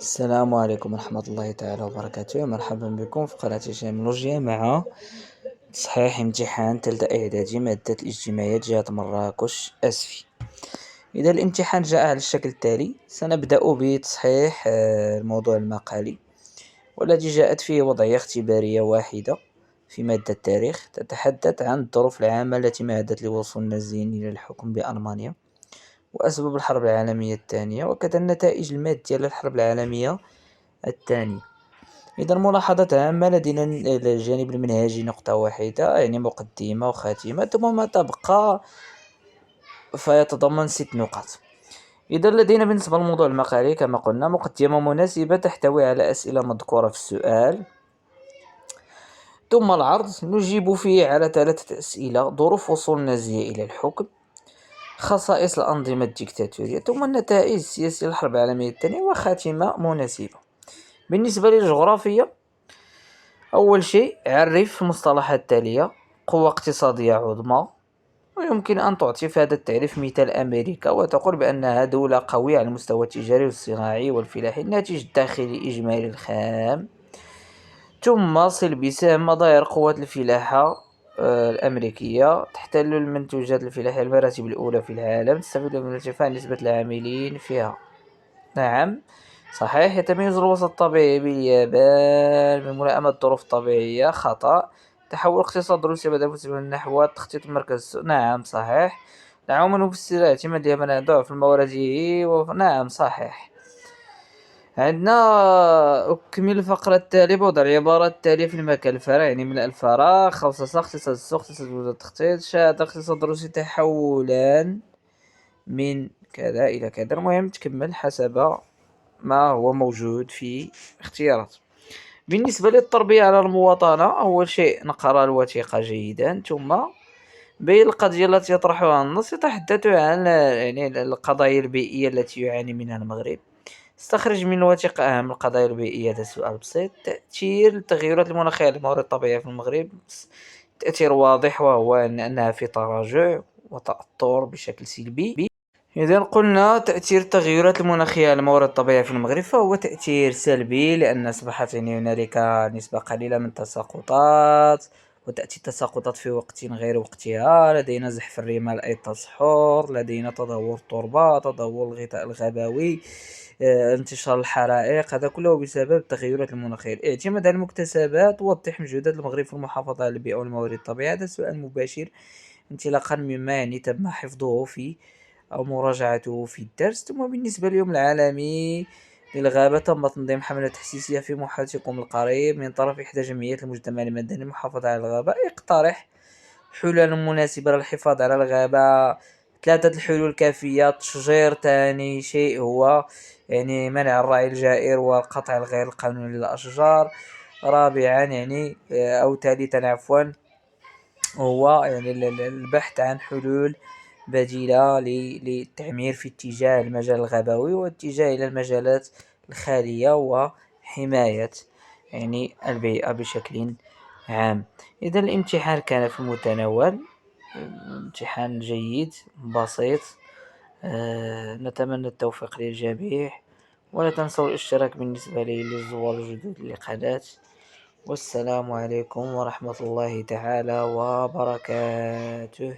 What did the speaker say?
السلام عليكم ورحمة الله تعالى وبركاته، مرحبا بكم في قناة هشام مع تصحيح امتحان ثالثة إعدادي مادة الاجتماعيات جهة مراكش أسفي. إذا الامتحان جاء على الشكل التالي، سنبدأ بتصحيح الموضوع المقالي، والذي جاءت فيه وضعية اختبارية واحدة في مادة التاريخ تتحدث عن الظروف العامة التي مهدت لوصول النازيين إلى الحكم بألمانيا، وأسباب الحرب العالمية الثانية، وكذا النتائج المادية للحرب العالمية الثانية. إذا ملاحظة عامة لدينا الجانب المنهجي نقطة واحدة، يعني مقدمة وخاتمة، ثم ما تبقى فيتضمن 6 نقاط. إذا لدينا بالنسبة للموضوع المقالي كما قلنا مقدمة مناسبة تحتوي على أسئلة مذكورة في السؤال، ثم العرض نجيب فيه على 3 أسئلة: ظروف وصول النازية إلى الحكم، خصائص الأنظمة الديكتاتورية، ثم النتائج السياسية للحرب العالمية الثانية، وخاتمة مناسبة. بالنسبة للجغرافية، أول شيء عرف المصطلحات التالية: قوة اقتصادية عظمى، ويمكن أن تعطي في هذا التعريف مثال أمريكا وتقول بأنها دولة قوية على المستوى التجاري والصناعي والفلاحي، الناتج الداخلي الإجمالي الخام. ثم صل بسهم مظاهر قوات الفلاحة الأمريكية: تحتل المنتوجات الفلاحية المراتب الأولى في العالم، تستفيد من ارتفاع نسبة العاملين فيها. نعم صحيح. يتميز الوسط الطبيعي باليابان من ملائمة الظروف الطبيعية. خطأ. تحول اقتصاد روسيا بدأ نحو التخطيط المركز. نعم صحيح. دعوم المفسرة اعتماد اليابان على ضعف الموارد نعم صحيح. عندنا أكمل الفقرة التالية بوضع العبارة التالية في المكان الفارغ، يعني من الفراغ: خصص اقتصاد السوق، اقتصاد وجود التخطيط، شهد اقتصاد روسيا تحولا من كذا إلى كذا. المهم تكمل حسب ما هو موجود في اختيارات. بالنسبة للتربية على المواطنة، أول شيء نقرأ الوثيقة جيدا، ثم بين القضية التي يطرحها النص يتحدث عن يعني القضايا البيئية التي يعاني منها المغرب. استخرج من الوثيقة أهم القضايا البيئية. هذا سؤال بسيط. تأثير التغيرات المناخية على الموارد الطبيعية في المغرب، تأثير واضح وهو أنها في تراجع وتأثر بشكل سلبي. إذا قلنا تأثير التغيرات المناخية على الموارد الطبيعية في المغرب فهو تأثير سلبي، لأن أصبحت يعني هنالك نسبة قليلة من التساقطات، وتأتي التساقطات في وقت غير وقتها. لدينا زحف الرمال أي التصحر، لدينا تدهور التربة، تدهور الغطاء الغابوي، انتشار الحرائق. هذا كله بسبب التغيرات المناخية. الاعتماد على المكتسبات: وضح مجهودات المغرب في المحافظة على البيئة والموارد الطبيعية. هذا سؤال مباشر انطلاقا مما يعني تم حفظه في أو مراجعته في الدرس. ثم بالنسبة لليوم العالمي للغابة، تم تنظيم حملة تحسيسية في محيطكم القريب من طرف إحدى جمعيات المجتمع المدني للمحافظة على الغابة. اقترح حلول مناسبة للحفاظ على الغابة. 3 الحلول كافية: تشجير، ثاني شيء هو يعني منع الرعي الجائر والقطع الغير القانوني للأشجار. رابعا يعني أو ثالثا عفوا هو يعني البحث عن حلول بديلة للتعمير في اتجاه المجال الغابوي واتجاه إلى المجالات الخالية وحماية يعني البيئة بشكل عام. إذا الامتحان كان في المتناول، امتحان جيد بسيط. نتمنى التوفيق للجميع، ولا تنسوا الاشتراك بالنسبة للزوار الجدد للقناة. والسلام عليكم ورحمة الله تعالى وبركاته.